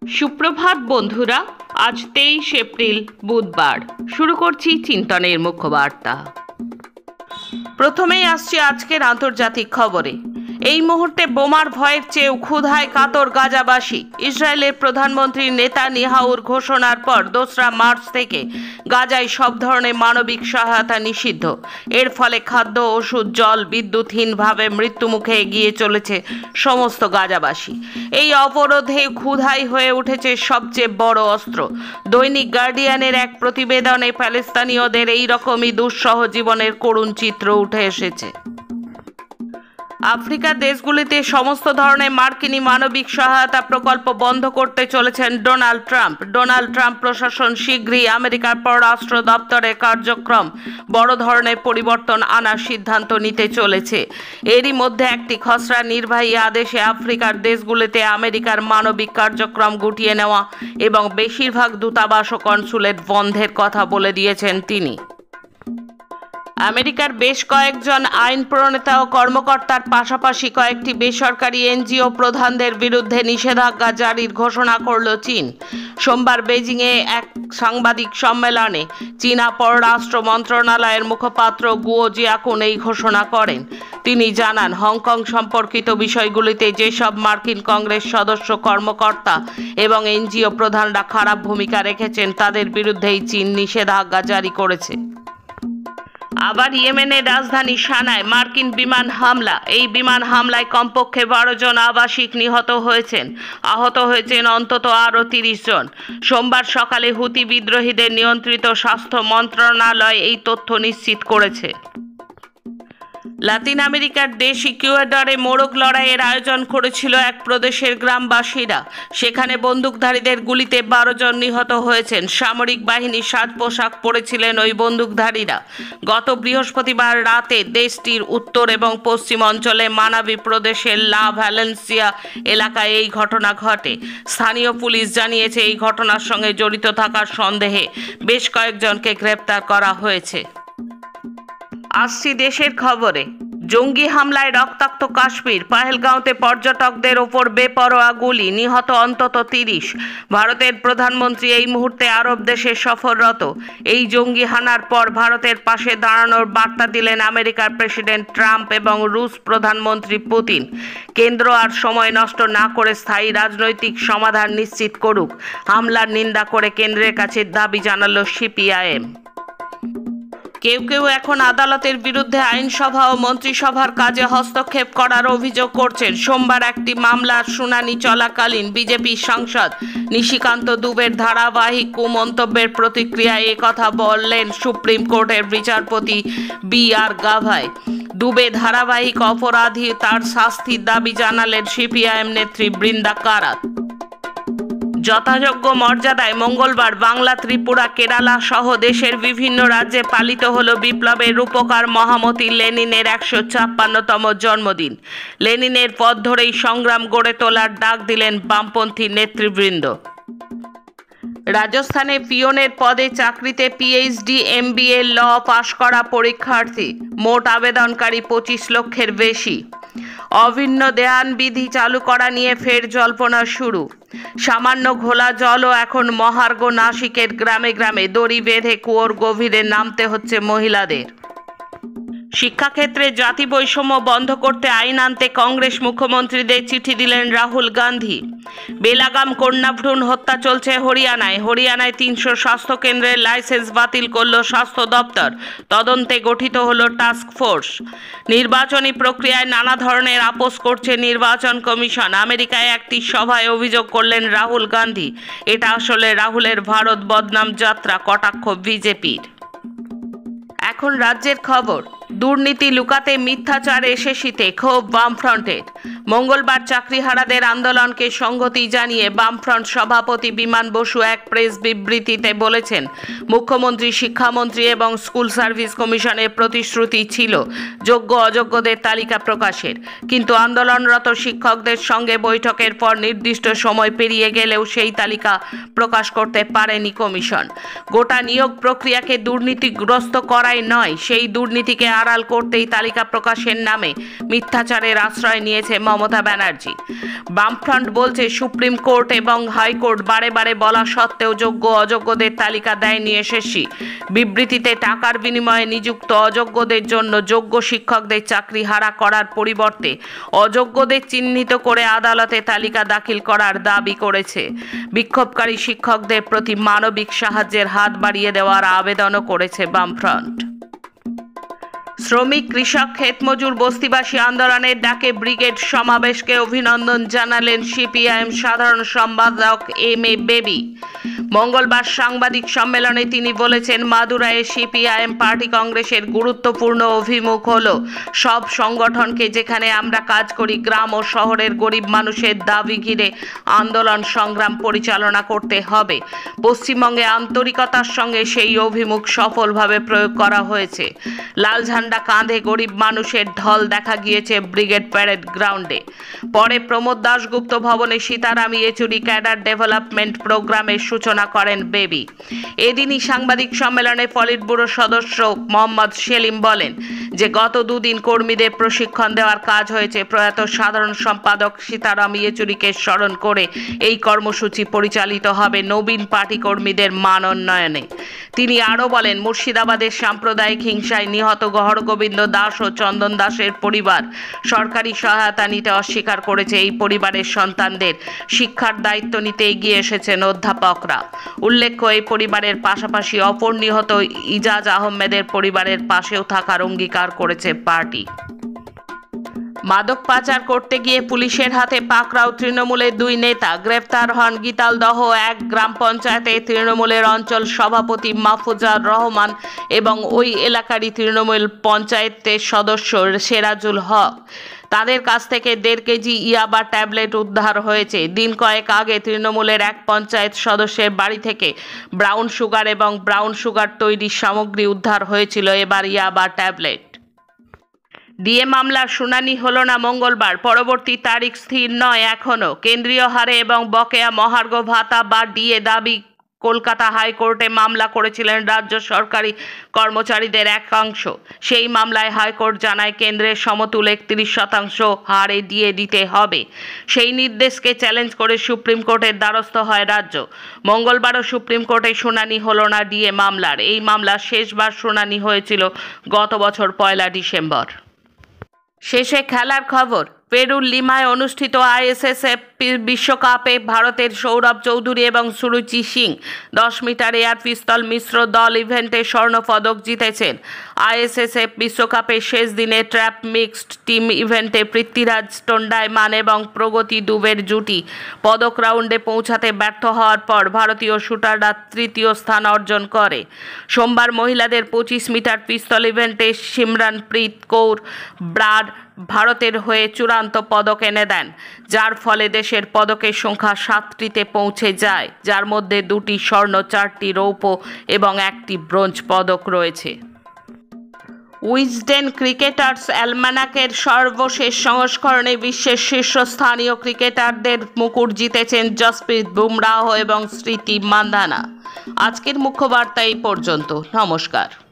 সুপ্রভাত বন্ধুরা, আজ 23 এপ্রিল বুধবার। শুরু করছি চিন্তনের মুখ্য বার্তা। প্রথমেই আসছি আজকের আন্তর্জাতিক খবরে। এই মুহূর্তে বোমার ভয়ের চেয়েও ক্ষুধায় কাতর গাজাবাসী। ইসরায়েলের প্রধানমন্ত্রী নেতানিয়াহুর ঘোষণার পর 2রা মার্চ থেকে গাজায় সব ধরনের মানবিক সহায়তা নিষিদ্ধ। এর ফলে খাদ্য, ওষুধ, জল, বিদ্যুৎহীনভাবে মৃত্যুমুখে এগিয়ে চলেছে সমস্ত গাজাবাসী। এই অবরোধে ক্ষুধাই হয়ে উঠেছে সবচেয়ে বড় অস্ত্র। দৈনিক গার্ডিয়ানের এক প্রতিবেদনে প্যালেস্তানীয়দের এই রকমই দুঃসহ জীবনের করুণ চিত্র উঠে এসেছে। আফ্রিকার দেশগুলিতে সমস্ত ধরনের মার্কিনী মানবিক সহায়তা প্রকল্প বন্ধ করতে চলেছেন ডোনাল্ড ট্রাম্প। ডোনাল্ড ট্রাম্প প্রশাসন শীঘ্রই আমেরিকার পররাষ্ট্র দপ্তরের কার্যক্রম বড় ধরনের পরিবর্তন আনার সিদ্ধান্ত নিতে চলেছে। এরই মধ্যে একটি খসড়া নির্বাহী আদেশে আফ্রিকার দেশগুলিতে আমেরিকার মানবিক কার্যক্রম গুটিয়ে নেওয়া এবং বেশিরভাগ দূতাবাস ও কনসুলেট বন্ধের কথা বলে দিয়েছেন তিনি। আমেরিকার বেশ কয়েকজন আইন প্রণেতা ও কর্মকর্তার পাশাপাশি কয়েকটি বেসরকারি এনজিও প্রধানদের বিরুদ্ধে নিষেধাজ্ঞা জারির ঘোষণা করল চীন। সোমবার বেজিংয়ে এক সাংবাদিক সম্মেলনে চীনা পররাষ্ট্র মন্ত্রণালয়ের মুখপাত্র গুয়ো জিয়াকুন এই ঘোষণা করেন। তিনি জানান, হংকং সম্পর্কিত বিষয়গুলিতে যেসব মার্কিন কংগ্রেস সদস্য, কর্মকর্তা এবং এনজিও প্রধানরা খারাপ ভূমিকা রেখেছেন তাদের বিরুদ্ধেই চীন নিষেধাজ্ঞা জারি করেছে। আবার ইয়েমেনের রাজধানী সানায় মার্কিন বিমান হামলা। এই বিমান হামলায় কমপক্ষে 12 জন আবাসিক নিহত হয়েছেন। আহত হয়েছেন অন্তত আরও 30 জন। সোমবার সকালে হুতি বিদ্রোহীদের নিয়ন্ত্রিত স্বাস্থ্য মন্ত্রণালয় এই তথ্য নিশ্চিত করেছে। লাতিন আমেরিকার দেশ ইকুয়েডরে মোরগ লড়াইয়ের আয়োজন করেছিল এক প্রদেশের গ্রামবাসীরা। সেখানে বন্দুকধারীদের গুলিতে 12 জন নিহত হয়েছেন। সামরিক বাহিনীর সাজ পোশাক পরেছিলেন ওই বন্দুকধারীরা। গত বৃহস্পতিবার রাতে দেশটির উত্তর এবং পশ্চিম অঞ্চলে মানাবি প্রদেশের লা ভ্যালেন্সিয়া এলাকায় এই ঘটনা ঘটে। স্থানীয় পুলিশ জানিয়েছে এই ঘটনার সঙ্গে জড়িত থাকার সন্দেহে বেশ কয়েকজনকে গ্রেপ্তার করা হয়েছে। আসছি দেশের খবরে। জঙ্গি হামলায় রক্তাক্ত কাশ্মীর। পহেলগাঁওতে পর্যটকদের ওপর বেপরোয়া গুলি, নিহত অন্তত 30। ভারতের প্রধানমন্ত্রী এই মুহূর্তে আরব দেশে সফররত। এই জঙ্গি হানার পর ভারতের পাশে দাঁড়ানোর বার্তা দিলেন আমেরিকার প্রেসিডেন্ট ট্রাম্প এবং রুশ প্রধানমন্ত্রী পুতিন। কেন্দ্র আর সময় নষ্ট না করে স্থায়ী রাজনৈতিক সমাধান নিশ্চিত করুক। হামলার নিন্দা করে কেন্দ্রের কাছে দাবি জানালো সিপিআইএম। কেউ কেউ এখন আদালতের বিরুদ্ধে আইনসভা ও মন্ত্রিসভার কাজে হস্তক্ষেপ করার অভিযোগ করছেন। সোমবার একটি মামলার শুনানি চলাকালীন বিজেপি সাংসদ নিশিকান্ত দুবের ধারাবাহিক কুমন্তব্যের প্রতিক্রিয়ায় একথা বললেন সুপ্রিম কোর্টের বিচারপতি বি.আর. গাভাই। দুবে ধারাবাহিক অপরাধী, তার শাস্তির দাবি জানালেন সিপিআইএম নেত্রী বৃন্দা কারাত। যথাযোগ্য মর্যাদায় মঙ্গলবার বাংলা, ত্রিপুরা, কেরালা সহ দেশের বিভিন্ন রাজ্যে পালিত হল বিপ্লবের রূপকার মহামতি লেনিনের 156তম জন্মদিন। লেনিনের পথ ধরেই সংগ্রাম গড়ে তোলার ডাক দিলেন বামপন্থী নেতৃবৃন্দ। রাজস্থানে পিয়নের পদে চাকরিতে পিএইচডি, এমবিএ, ল পাশ করা পরীক্ষার্থী। মোট আবেদনকারী 25 লক্ষের বেশি। অভিন্ন দেয়ান বিধি চালু করা নিয়ে ফের জল্পনা শুরু। সামান্য ঘোলা জলও এখন মহার্ঘ। নাসিকের গ্রামে গ্রামে দড়ি বেঁধে কুয়োর গভীরে নামতে হচ্ছে মহিলাদের। শিক্ষাক্ষেত্রে জাতি বৈষম্য বন্ধ করতে আইন আনতে কংগ্রেস মুখ্যমন্ত্রীদের চিঠি দিলেন রাহুল গান্ধী। বেলাগাম কন্যা ভ্রূণ হত্যা চলছে হরিয়ানায়। 300 স্বাস্থ্যকেন্দ্রের লাইসেন্স বাতিল করল স্বাস্থ্য দপ্তর। তদন্তে গঠিত হলো টাস্ক ফোর্স। নির্বাচনী প্রক্রিয়ায় নানা ধরনের আপোস করছে নির্বাচন কমিশন। আমেরিকায় একটি সভায় অভিযোগ করলেন রাহুল গান্ধী। এটা আসলে রাহুলের ভারত বদনাম যাত্রা, কটাক্ষ বিজেপির। এখন রাজ্যের খবর। দুর্নীতি লুকাতে মিথ্যাচারে শেষিতে ক্ষোভ বামফ্রন্টের। মঙ্গলবার চাকরিহারাদের আন্দোলনকে সংহতি জানিয়ে বামফ্রন্ট সভাপতি বিমান বসু এক প্রেস বিবৃতিতে বলেছেন, মুখ্যমন্ত্রী, শিক্ষামন্ত্রী এবং স্কুল সার্ভিস কমিশনের প্রতিশ্রুতি ছিল যোগ্য অযোগ্যদের তালিকা প্রকাশের। কিন্তু আন্দোলনরত শিক্ষকদের সঙ্গে বৈঠকের পর নির্দিষ্ট সময় পেরিয়ে গেলেও সেই তালিকা প্রকাশ করতে পারেনি কমিশন। গোটা নিয়োগ প্রক্রিয়াকে দুর্নীতিগ্রস্ত করাই নয়, সেই দুর্নীতিকে আড়াল করতেই তালিকা প্রকাশের নামে মিথ্যাচারের আশ্রয় নিয়েছে মমতা ব্যানার্জি। বামফ্রন্ট বলছে, সুপ্রিম কোর্ট এবং হাইকোর্ট বারে বারে বলা সত্ত্বেও যোগ্য অযোগ্যদের তালিকা দেয়নি এসএসসি। বিবৃতিতে টাকার বিনিময়ে নিযুক্ত অযোগ্যদের জন্য যোগ্য শিক্ষকদের চাকরি হারা করার পরিবর্তে অযোগ্যদের চিহ্নিত করে আদালতে তালিকা দাখিল করার দাবি করেছে। বিক্ষোভকারী শিক্ষকদের প্রতি মানবিক সাহায্যের হাত বাড়িয়ে দেওয়ার আবেদনও করেছে বামফ্রন্ট। শ্রমিক, কৃষক, ক্ষেতমজুর, বস্তিবাসী আন্দোলনের ডাকে ব্রিগেড সমাবেশকে অভিনন্দন জানালেন সিপিআইএম সাধারণ সম্পাদক এম.এ. বেবি। মঙ্গলবার সাংবাদিক সম্মেলনে তিনি বলেছেন, মাদুরাইয়ে সিপিআইএম পার্টি কংগ্রেসের গুরুত্বপূর্ণ অভিমুখ হল সব সংগঠনকে যেখানে আমরা কাজ করি গ্রাম ও শহরের গরিব মানুষের দাবি ঘিরে আন্দোলন সংগ্রাম পরিচালনা করতে হবে। পশ্চিমবঙ্গে আন্তরিকতার সঙ্গে সেই অভিমুখ সফলভাবে প্রয়োগ করা হয়েছে। লাল ঝান্ডা কাঁধে গরিব মানুষের ঢল দেখা গিয়েছে ব্রিগেড প্যারেড গ্রাউন্ডে। পরে প্রমোদ দাশগুপ্ত ভবনে সীতারাম ইয়েচুরি ক্যাডার ডেভেলপমেন্ট প্রোগ্রামের সূচনা করেন বেবি। এদিনই সাংবাদিক সম্মেলনে পলিট ব্যুরো সদস্য মোহাম্মদ সেলিম বলেন যে গত দুদিন কর্মীদের প্রশিক্ষণ দেওয়ার কাজ হয়েছে। প্রয়াত সাধারণ সম্পাদক সীতারাম ইয়েচুরিকে স্মরণ করে এই কর্মসূচি পরিচালিত হবে নবীন পার্টি কর্মীদের মান উন্নয়নে। তিনি আরও বলেন, মুর্শিদাবাদের সাম্প্রদায়িক হিংসায় নিহত গহরগোবিন্দ দাস ও চন্দন দাসের পরিবার সরকারি সহায়তা নিতে অস্বীকার করেছে। এই পরিবারের সন্তানদের শিক্ষার দায়িত্ব নিতে এগিয়ে এসেছেন অধ্যাপকরা। উল্লেখ্য, এই পরিবারের পাশাপাশি অপর নিহত ইজাজ আহমেদের পরিবারের পাশেও থাকার অঙ্গীকার করেছে পার্টি। মাদক পাচার করতে গিয়ে পুলিশের হাতে পাকড়াও তৃণমূলের দুই নেতা। গ্রেফতার হন গীতালদহ এক গ্রাম পঞ্চায়েতে তৃণমূলের অঞ্চল সভাপতি মাহফুজার রহমান এবং ওই এলাকারই তৃণমূল পঞ্চায়েতের সদস্য সেরাজুল হক। তাদের কাছ থেকে 1.5 কেজি ইয়াবা ট্যাবলেট উদ্ধার হয়েছে। দিন কয়েক আগে তৃণমূলের এক পঞ্চায়েত সদস্যের বাড়ি থেকে ব্রাউন সুগার এবং ব্রাউন সুগার তৈরির সামগ্রী উদ্ধার হয়েছিল। এবার ইয়াবা ট্যাবলেট। ডিএ মামলার শুনানি হলো না মঙ্গলবার। পরবর্তী তারিখ স্থির নয় এখনও। কেন্দ্রীয় হারে এবং বকেয়া মহার্ঘ ভাতা বা ডিএ দাবি কলকাতা হাইকোর্টে মামলা করেছিলেন রাজ্য সরকারি কর্মচারীদের একাংশ। সেই মামলায় হাইকোর্ট জানায় কেন্দ্রের সমতুল 31% হারে ডিএ দিতে হবে। সেই নির্দেশকে চ্যালেঞ্জ করে সুপ্রিম কোর্টের দ্বারস্থ হয় রাজ্য। মঙ্গলবারও সুপ্রিম কোর্টে শুনানি হলো না ডিএ মামলার। এই মামলার শেষবার শুনানি হয়েছিল গত বছর 1 ডিসেম্বর। শেষে খেলার খবর। পেরুর লিমায় অনুষ্ঠিত আইএসএসএফ বিশ্বকাপে ভারতের সৌরভ চৌধুরী এবং সুরুচি সিং 10 মিটার এয়ার পিস্তল মিশ্র দল ইভেন্টে স্বর্ণপদক জিতেছেন। আইএসএসএফ বিশ্বকাপের শেষ দিনে ট্র্যাপ মিক্সড টিম ইভেন্টে পৃথ্বীরাজ টন্ডাইমান এবং প্রগতি দুবের জুটি পদক রাউন্ডে পৌঁছাতে ব্যর্থ হওয়ার পর ভারতীয় শুটাররা তৃতীয় স্থান অর্জন করে। সোমবার মহিলাদের 25 মিটার পিস্তল ইভেন্টে সিমরনপ্রীত কৌর ব্রাড ভারতের হয়ে চূড়ান্ত পদক এনে দেন, যার ফলে দেশের পদকের সংখ্যা 7টিতে পৌঁছে যায়, যার মধ্যে 2টি স্বর্ণ, 4টি রৌপ্য এবং 1টি ব্রোঞ্জ পদক রয়েছে। উইজডেন ক্রিকেটার্স অ্যালমানাকের সর্বশেষ সংস্করণে বিশ্বের শীর্ষস্থানীয় ক্রিকেটারদের মুকুট জিতেছেন জসপ্রীত বুমরাহ এবং স্মৃতি মান্ধানা। আজকের মুখ্য বার্তা এই পর্যন্ত। নমস্কার।